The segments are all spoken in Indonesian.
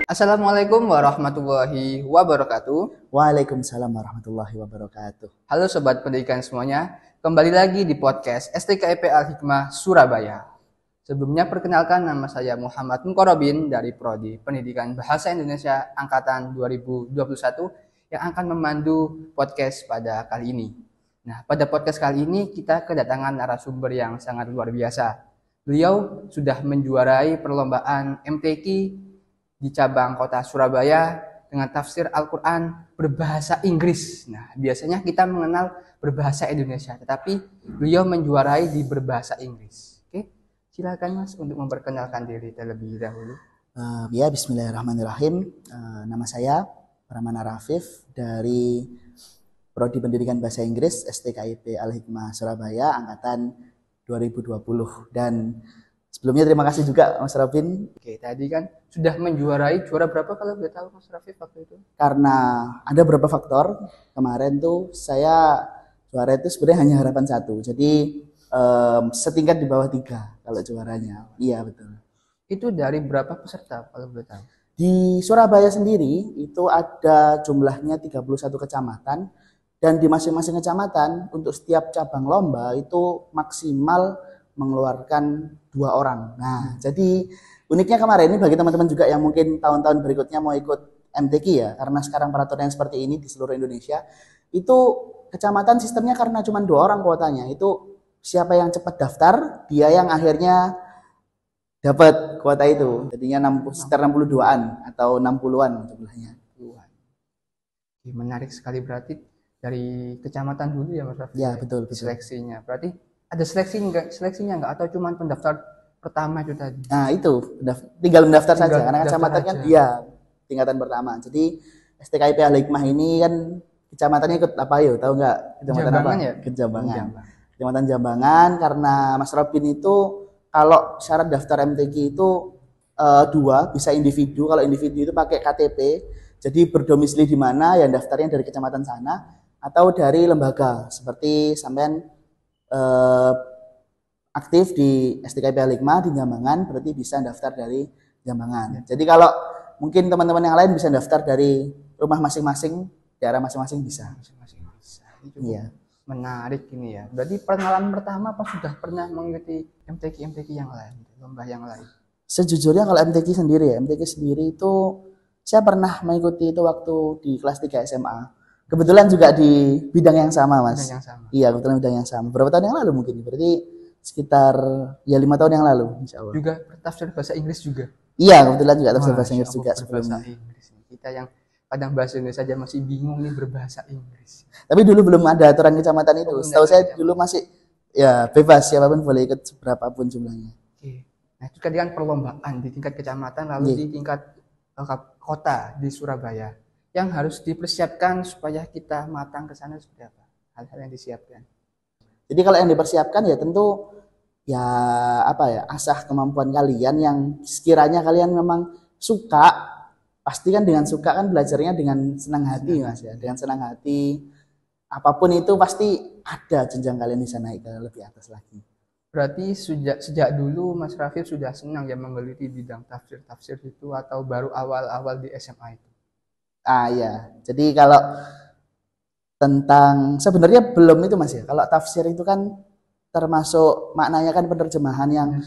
Assalamualaikum warahmatullahi wabarakatuh. Waalaikumsalam warahmatullahi wabarakatuh. Halo Sobat Pendidikan semuanya, kembali lagi di podcast STKIP Al-Hikmah Surabaya. Sebelumnya perkenalkan, nama saya Muhammad Mukorobin dari Prodi Pendidikan Bahasa Indonesia Angkatan 2021 yang akan memandu podcast pada kali ini. Nah, pada podcast kali ini kita kedatangan narasumber yang sangat luar biasa. Beliau sudah menjuarai perlombaan MTQ di cabang kota Surabaya dengan tafsir Al-Quran berbahasa Inggris. Nah, biasanya kita mengenal berbahasa Indonesia, tetapi beliau menjuarai di berbahasa Inggris. Oke, silakan Mas untuk memperkenalkan diri terlebih dahulu. Bismillahirrahmanirrahim. Nama saya Pramana Rafif dari Prodi Pendidikan Bahasa Inggris STKIP Al-Hikmah Surabaya Angkatan 2020. Dan sebelumnya terima kasih juga Mas Robin. Oke, tadi kan sudah menjuarai, juara berapa kalau boleh tahu Mas Rafif waktu itu? Karena ada beberapa faktor. Kemarin tuh saya juara itu sebenarnya hanya harapan 1. Jadi setingkat di bawah 3 kalau juaranya. Iya betul. Itu dari berapa peserta kalau boleh tahu? Di Surabaya sendiri itu ada jumlahnya 31 kecamatan. Dan di masing-masing kecamatan untuk setiap cabang lomba itu maksimal mengeluarkan 2 orang. Nah, jadi uniknya kemarin ini bagi teman-teman juga yang mungkin tahun-tahun berikutnya mau ikut MTQ ya, karena sekarang peraturan seperti ini di seluruh Indonesia, itu kecamatan sistemnya karena cuma 2 orang kuotanya. Itu siapa yang cepat daftar, dia yang akhirnya dapat kuota itu. Jadinya sekitar 62-an atau 60-an jumlahnya. Menarik sekali, berarti dari kecamatan dulu ya Mas Raffi? Ya, betul. Seleksinya. Berarti ada seleksinya enggak atau cuma pendaftar pertama itu tadi? Nah, itu tinggal mendaftar saja karena kecamatan kan iya tingkatan pertama. Jadi STKIP Al-Hikmah ini kan kecamatannya ikut apa ya? Tahu enggak? Kecamatan Jambangan apa? Ya? Jambangan. Kecamatan Jambangan, karena Mas Robin itu kalau syarat daftar MTQ itu 2, bisa individu. Kalau individu itu pakai KTP. Jadi berdomisili di mana yang daftarnya dari kecamatan sana atau dari lembaga seperti sampean aktif di STKIP Al-Hikmah di Jambangan, berarti bisa daftar dari Jambangan. Jadi kalau mungkin teman-teman yang lain bisa daftar dari rumah masing-masing, daerah masing-masing bisa. Iya. Menarik ini ya. Berarti pengalaman pertama apa sudah pernah mengikuti MTQ yang lain, lomba yang lain? Sejujurnya kalau MTQ sendiri itu saya pernah mengikuti itu waktu di kelas 3 SMA. Kebetulan juga di bidang yang sama, Mas. Bidang yang sama. Iya, kebetulan bidang yang sama. Berapa tahun yang lalu mungkin? Berarti sekitar 5 tahun yang lalu, insya Allah. Juga tafsir bahasa Inggris juga? Iya, kebetulan juga tafsir bahasa Inggris juga sebelumnya. Kita yang kadang bahasa Indonesia aja masih bingung nih berbahasa Inggris. Tapi dulu belum ada aturan kecamatan itu. Setahu saya dulu masih ya bebas, siapapun boleh ikut berapapun jumlahnya. Oke. Nah, itu kan perlombaan di tingkat kecamatan lalu di tingkat kota di Surabaya. Yang harus dipersiapkan supaya kita matang ke sana seperti apa? Hal-hal yang disiapkan. Jadi kalau yang dipersiapkan ya tentu ya asah kemampuan kalian yang sekiranya kalian memang suka, pasti kan dengan suka kan belajarnya dengan senang hati Mas ya, dengan senang hati. Apapun itu pasti ada jenjang kalian bisa naik ke lebih atas lagi. Berarti sejak dulu Mas Rafif sudah senang ya menggeluti bidang tafsir itu atau baru awal-awal di SMA itu? Ya, jadi kalau tentang sebenarnya belum itu Mas ya. Kalau tafsir itu kan termasuk maknanya kan penerjemahan yang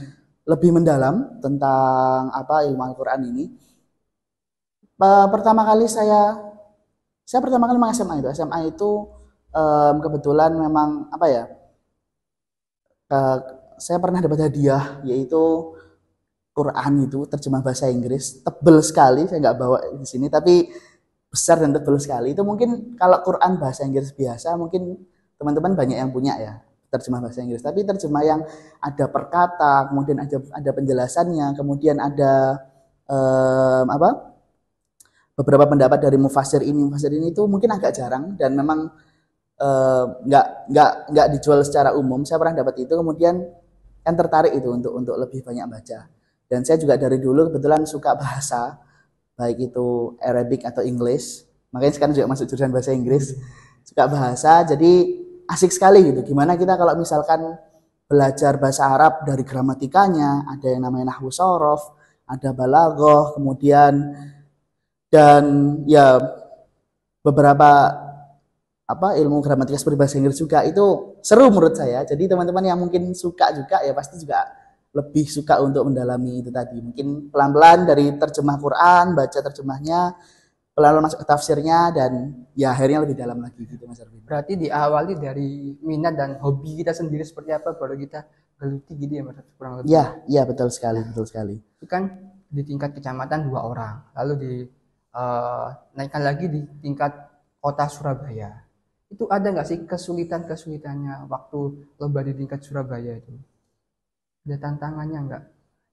lebih mendalam tentang ilmu Al-Qur'an ini. Pertama kali saya pertama kali memang SMA itu. SMA itu kebetulan memang saya pernah dapat hadiah yaitu Quran itu terjemah bahasa Inggris, tebel sekali, saya nggak bawa di sini tapi besar dan tebal sekali. Itu mungkin kalau Quran bahasa Inggris biasa mungkin teman-teman banyak yang punya ya terjemah bahasa Inggris, tapi terjemah yang ada perkata, kemudian ada penjelasannya, kemudian ada beberapa pendapat dari mufasir ini itu mungkin agak jarang dan memang nggak dijual secara umum. Saya pernah dapat itu, kemudian kan tertarik itu untuk lebih banyak baca. Dan saya juga dari dulu kebetulan suka bahasa, baik itu Arabic atau English, makanya sekarang juga masuk jurusan bahasa Inggris. Suka bahasa, jadi asik sekali gitu. Gimana kita kalau misalkan belajar bahasa Arab dari gramatikanya, ada yang namanya nahwu shorof, ada balaghah, kemudian Dan ya beberapa ilmu gramatika seperti bahasa Inggris juga itu seru menurut saya. Jadi teman-teman yang mungkin suka juga ya pasti juga lebih suka untuk mendalami itu tadi. Mungkin pelan-pelan dari terjemah Quran, baca terjemahnya, pelan-pelan masuk ke tafsirnya, dan ya akhirnya lebih dalam lagi gitu Mas Arvin. Berarti diawali dari minat dan hobi kita sendiri seperti apa baru kita geluti gitu ya Mas, kurang lebih. Iya betul sekali, betul sekali. Itu kan di tingkat kecamatan 2 orang, lalu naikkan lagi di tingkat kota Surabaya. Itu ada nggak sih kesulitannya waktu lomba di tingkat Surabaya itu? Ada tantangannya nggak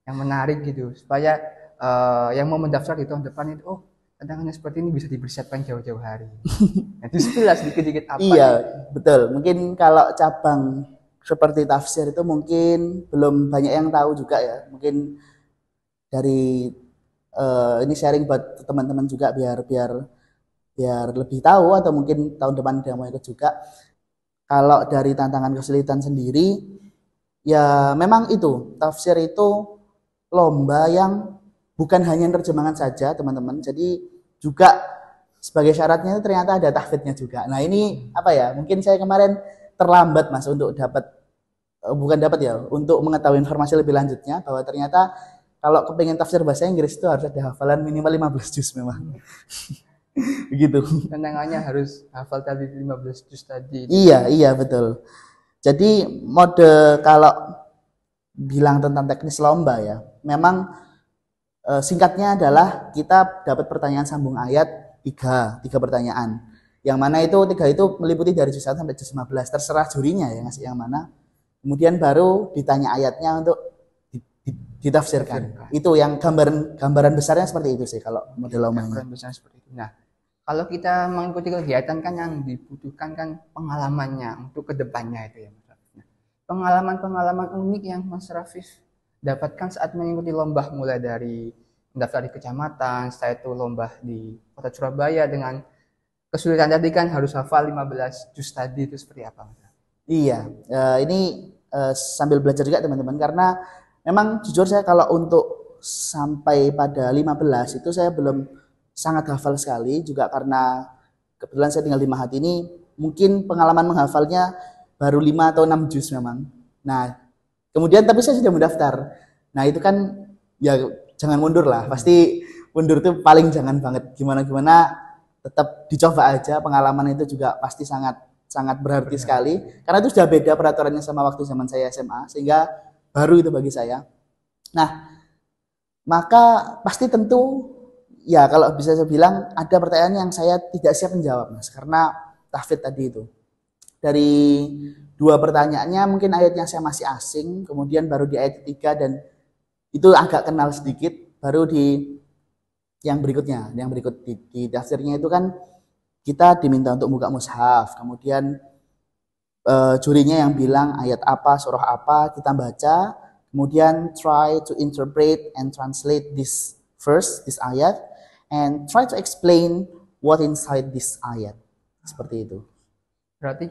yang menarik gitu supaya yang mau mendaftar di tahun depan itu tantangannya seperti ini bisa dipersiapkan jauh-jauh hari. Nah, itu sekilas sedikit-sedikit apa? Iya betul. Mungkin kalau cabang seperti tafsir itu mungkin belum banyak yang tahu juga ya. Mungkin dari ini sharing buat teman-teman juga biar lebih tahu, atau mungkin tahun depan dia mau ikut juga. Kalau dari tantangan kesulitan sendiri, ya memang itu tafsir itu lomba yang bukan hanya terjemahan saja teman-teman. Jadi juga sebagai syaratnya itu ternyata ada tahfidnya juga. Nah ini apa ya? Mungkin saya kemarin terlambat Mas untuk untuk mengetahui informasi lebih lanjutnya bahwa ternyata kalau kepengen tafsir bahasa Inggris itu harus ada hafalan minimal 15 juz memang. Begitu. Tantangannya harus hafal tadi 15 juz tadi. Iya betul. Jadi mode kalau bilang tentang teknis lomba ya, memang singkatnya adalah kita dapat pertanyaan sambung ayat tiga pertanyaan. Yang mana itu 3 itu meliputi dari juz 1 sampai juz 15, terserah jurinya ya ngasih yang mana. Kemudian baru ditanya ayatnya untuk ditafsirkan. Itu yang gambaran besarnya seperti itu sih kalau model lombanya. Gambaran besar seperti itu. Nah, kalau kita mengikuti kegiatan kan yang dibutuhkan kan pengalamannya untuk kedepannya itu ya Mas Rafif. Nah, pengalaman unik yang Mas Rafif dapatkan saat mengikuti lomba, mulai dari mendaftar di kecamatan, setelah itu lomba di kota Surabaya dengan kesulitan tadi kan harus hafal 15 juz tadi, itu seperti apa Mas? Iya, ini sambil belajar juga teman-teman, karena memang jujur saya kalau untuk sampai pada 15 itu saya belum sangat hafal sekali, juga karena kebetulan saya tinggal di Mahat ini, mungkin pengalaman menghafalnya baru 5 atau 6 juz memang. Nah, kemudian tapi saya sudah mendaftar. Nah, itu kan ya jangan mundur lah. Pasti mundur itu paling jangan banget. Gimana tetap dicoba aja, pengalaman itu juga pasti sangat berarti sekali. Karena itu sudah beda peraturannya sama waktu zaman saya SMA, sehingga baru itu bagi saya. Nah, maka pasti tentu ya kalau bisa saya bilang ada pertanyaan yang saya tidak siap menjawab Mas, karena tahfidz tadi itu. Dari 2 pertanyaannya mungkin ayatnya saya masih asing, kemudian baru di ayat 3 dan itu agak kenal sedikit, baru di yang berikutnya, di tafsirnya itu kan kita diminta untuk buka mushaf, kemudian jurinya yang bilang ayat apa, surah apa, kita baca, kemudian try to interpret and translate this verse, this ayat, and try to explain what inside this ayat. Seperti itu. Berarti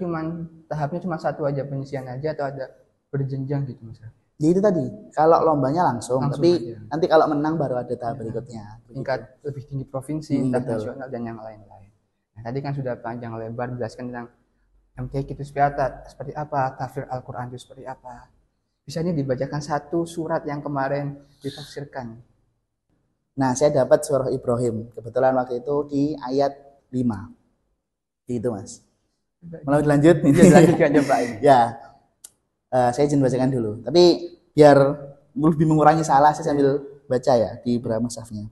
tahapnya cuma satu aja, penyisian aja, atau ada berjenjang gitu Mas? Jadi itu tadi, kalau lombanya langsung tapi aja. Nanti kalau menang baru ada tahap berikutnya. Tingkat lebih tinggi provinsi, nasional, dan yang lain-lain. Nah, tadi kan sudah panjang lebar menjelaskan tentang MTQ itu seperti apa, tafsir Al-Quran itu seperti apa. Bisa ini dibacakan satu surat yang kemarin ditafsirkan. Nah, saya dapat surah Ibrahim. Kebetulan waktu itu di ayat 5. Gitu, Mas. Mau lanjut? Dilanjutkan coba ini. Ya, saya izin bacakan dulu. Tapi biar lebih mengurangi salah, saya sambil baca ya di beberapa mushafnya.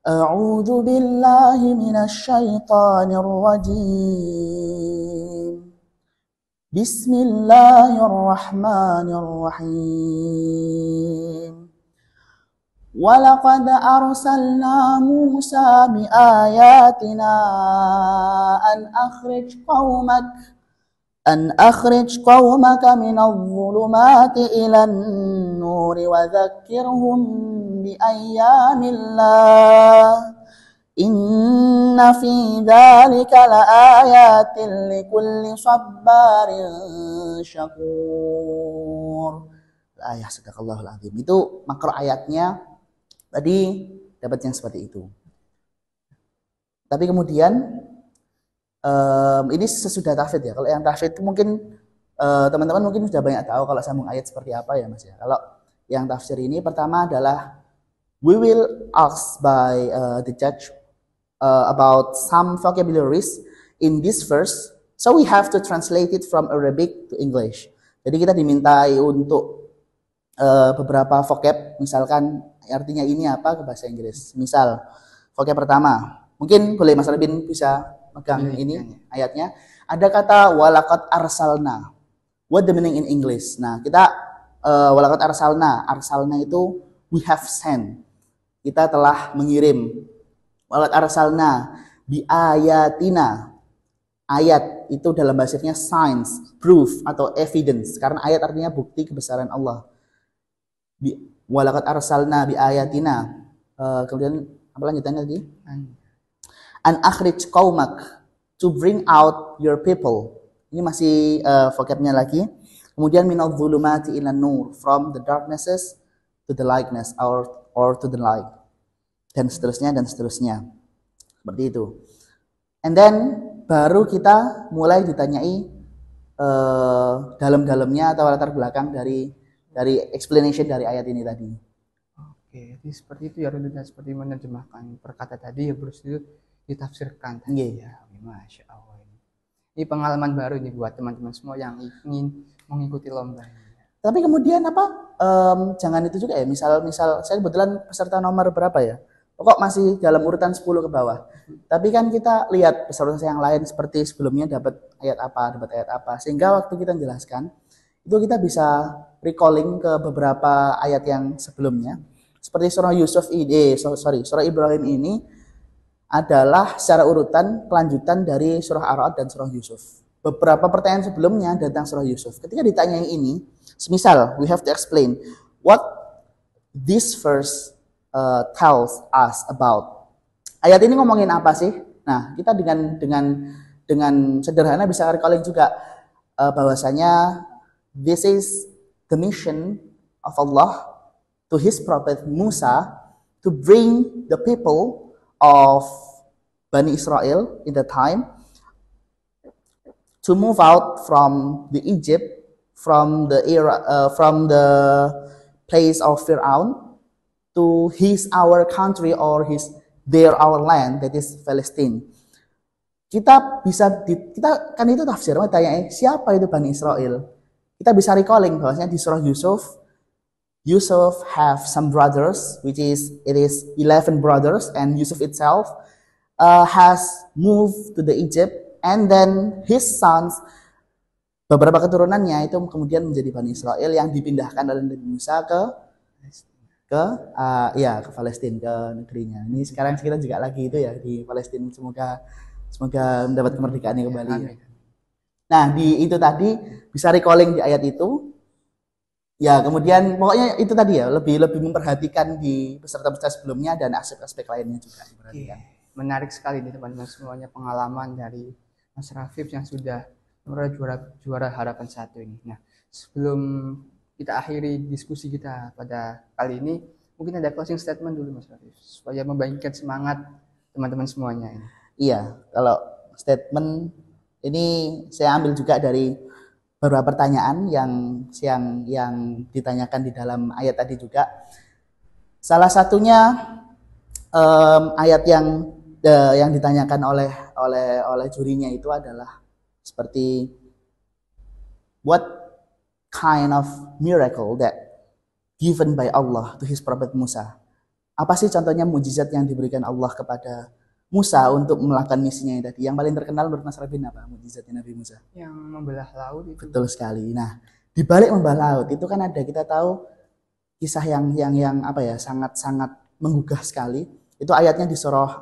A'udzu billahi minasy syaithanir rajim. Bismillahirrahmanirrahim. وَلَقَدْ أَرْسَلْنَا مُوسَى بِآيَاتِنَا أَنْ أَخْرِجْ قَوْمَكَ مِنَ الظُّلُمَاتِ إِلَى النُّورِ وَذَكِّرْهُمْ بِأَيَّامِ اللَّهِ إِنَّ فِي ذَلِكَ لَآيَاتٍ لِكُلِّ صَبَّارٍ شَكُورٍ. Ayat sadaqallahul azim. Itu makro ayatnya tadi dapat yang seperti itu. Tapi kemudian ini sesudah tahfidz ya. Kalau yang tahfidz itu mungkin teman-teman mungkin sudah banyak tahu kalau sambung ayat seperti apa ya Mas ya. Kalau yang tafsir ini pertama adalah we will ask by the judge about some vocabularies in this verse. So we have to translate it from Arabic to English. Jadi kita dimintai untuk beberapa vocab, misalkan artinya ini apa ke bahasa Inggris. Misal vocab pertama, mungkin boleh Mas Rabin bisa megang ini ayatnya. Ada kata walaqad arsalna. What the meaning in English? Nah, kita walaqad arsalna. Arsalna itu we have sent. Kita telah mengirim. Walaqad arsalna bi ayatina. Ayat itu dalam bahasanya signs, proof atau evidence. Karena ayat artinya bukti kebesaran Allah. Walaqad arsalna bi ayatina. Kemudian apa lanjutannya tadi? An akhrij qaumak, to bring out your people. Ini masih vocabnya lagi. Kemudian minadh dhulumati ilan nur, from the darknesses to the lightness or to the light. Dan seterusnya dan seterusnya. Seperti itu. And then baru kita mulai ditanyai dalam-dalamnya atau latar belakang dari explanation dari ayat ini tadi. Oke, jadi seperti itu ya Rudin, seperti menerjemahkan perkata tadi ya terus itu ditafsirkan tadi. Ya, Masya Allah. Ini pengalaman baru nih buat teman-teman semua yang ingin mengikuti lomba ini. Tapi kemudian apa? Jangan itu juga ya. Misal saya kebetulan peserta nomor berapa ya? Kok masih dalam urutan 10 ke bawah. Tapi kan kita lihat peserta yang lain seperti sebelumnya dapat ayat apa. Sehingga waktu kita menjelaskan, itu kita bisa recalling ke beberapa ayat yang sebelumnya. Seperti surah surah Ibrahim ini adalah secara urutan kelanjutan dari surah Ar-Ra'd dan surah Yusuf. Beberapa pertanyaan sebelumnya tentang surah Yusuf. Ketika ditanya ini, semisal we have to explain what this verse tells us about. Ayat ini ngomongin apa sih? Nah, kita dengan sederhana bisa recalling juga bahwasanya this is the mission of Allah to His prophet Musa to bring the people of Bani Israel in the time to move out from the Egypt, from the place of Fir'aun to our country or our land, that is Palestine. Kita kan itu tafsir, tanya siapa itu Bani Israel? Kita bisa recalling bahwasanya di surah Yusuf have some brothers, it is 11 brothers, and Yusuf itself has moved to the Egypt, and then his sons, beberapa keturunannya itu kemudian menjadi Bani Israel yang dipindahkan oleh Nabi Musa ke Palestina, ke negerinya. Ini sekarang kita juga lagi itu ya di Palestina, semoga mendapat kemerdekaannya kembali. Ya. Nah, di itu tadi bisa recalling di ayat itu. Ya, kemudian pokoknya itu tadi ya, lebih memperhatikan di peserta-peserta sebelumnya dan aspek-aspek lainnya juga diperhatikan. Menarik sekali nih teman-teman semuanya pengalaman dari Mas Rafif yang sudah juara harapan 1 ini. Nah, sebelum kita akhiri diskusi kita pada kali ini, mungkin ada closing statement dulu Mas Rafif supaya membangkitkan semangat teman-teman semuanya ini. Iya, kalau statement ini saya ambil juga dari beberapa pertanyaan yang ditanyakan di dalam ayat tadi juga. Salah satunya ayat yang ditanyakan oleh jurinya itu adalah seperti what kind of miracle that given by Allah to His prophet Musa. Apa sih contohnya mujizat yang diberikan Allah kepada Musa untuk melakukan misinya tadi. Yang paling terkenal menurut Mas Rabin apa mukjizatnya Nabi Musa? Yang membelah laut itu. Betul sekali. Nah, di balik membelah laut itu kan ada, kita tahu kisah yang apa ya, sangat menggugah sekali. Itu ayatnya di surah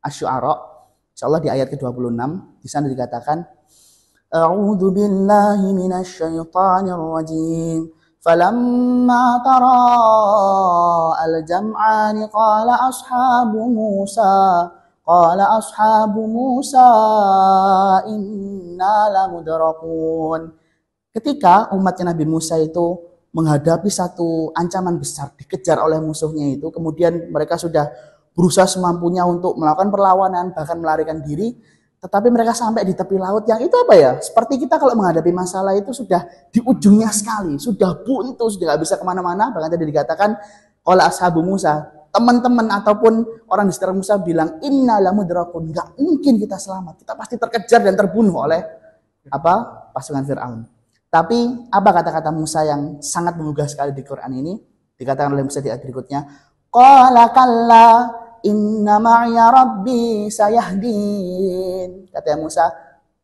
Asy-Syu'ara. Insyaallah di ayat ke-26 di sana dikatakan A'udzu billahi minasy syaithanir rajim. Falamma tara al-jam'ani qala ashabu Musa inna lamudrakun. Ketika umatnya Nabi Musa itu menghadapi satu ancaman besar, dikejar oleh musuhnya itu, kemudian mereka sudah berusaha semampunya untuk melakukan perlawanan, bahkan melarikan diri, tetapi mereka sampai di tepi laut yang itu apa ya? Seperti kita kalau menghadapi masalah itu sudah di ujungnya sekali, sudah buntu, sudah nggak bisa kemana-mana. Bahkan tadi dikatakan oleh ashabu Musa, teman-teman ataupun orang di sekitar Musa bilang, inna lamudrakun, nggak mungkin kita selamat, kita pasti terkejar dan terbunuh oleh pasukan Fir'aun. Tapi apa kata-kata Musa yang sangat menggugah sekali di Quran ini? Dikatakan oleh Musa di ayat berikutnya, qala kalla inna ma'iya rabbi sayahdin. Kata Musa,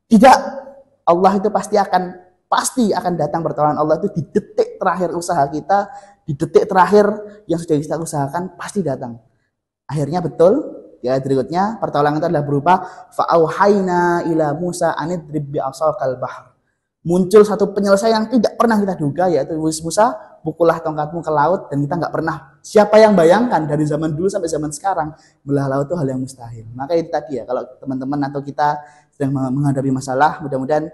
tidak, Allah itu pasti akan datang pertolongan Allah itu di detik terakhir usaha kita, di detik terakhir yang sudah kita usahakan pasti datang. Akhirnya betul, di ayat berikutnya pertolongan itu adalah berupa fa'auhayna ila Musa anidrib bi'asakal bahr. Muncul satu penyelesaian yang tidak pernah kita duga, yaitu Musa, pukullah tongkatmu ke laut, dan kita nggak pernah, siapa yang bayangkan dari zaman dulu sampai zaman sekarang belah laut itu hal yang mustahil. Maka itu tadi ya, kalau teman-teman atau kita sedang menghadapi masalah, mudah-mudahan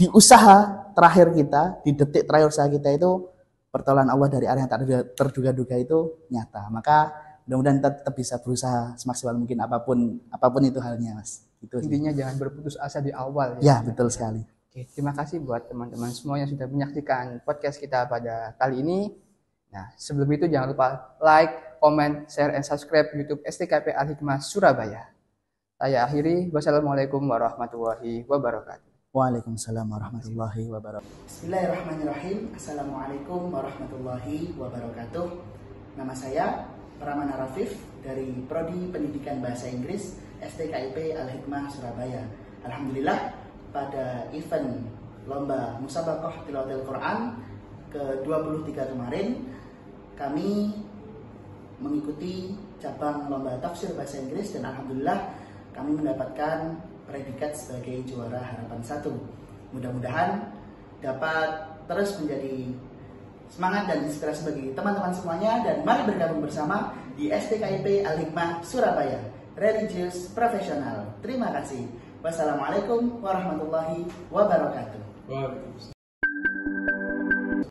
di usaha terakhir kita, di detik terakhir usaha kita itu pertolongan Allah dari arah yang tak terduga-duga itu nyata. Maka mudah-mudahan kita tetap bisa berusaha semaksimal mungkin apapun itu halnya, Mas. Itu intinya jangan berputus asa di awal ya. Ya, betul sekali. Oke, terima kasih buat teman-teman semua yang sudah menyaksikan podcast kita pada kali ini. Nah, sebelum itu jangan lupa like, comment, share, and subscribe YouTube STKIP Al-Hikmah Surabaya. Saya akhiri. Wassalamualaikum warahmatullahi wabarakatuh. Waalaikumsalam warahmatullahi wabarakatuh. Bismillahirrahmanirrahim. Assalamualaikum warahmatullahi wabarakatuh. Nama saya Pramana Rafif dari Prodi Pendidikan Bahasa Inggris STKIP Al-Hikmah Surabaya. Alhamdulillah, pada event lomba Musabaqah Tilawatil Quran ke-23 kemarin, kami mengikuti cabang lomba tafsir bahasa Inggris dan alhamdulillah kami mendapatkan predikat sebagai juara harapan 1. Mudah-mudahan dapat terus menjadi semangat dan inspirasi bagi teman-teman semuanya, dan mari bergabung bersama di STKIP Al-Hikmah Surabaya, Religious Professional. Terima kasih. Wassalamualaikum warahmatullahi wabarakatuh.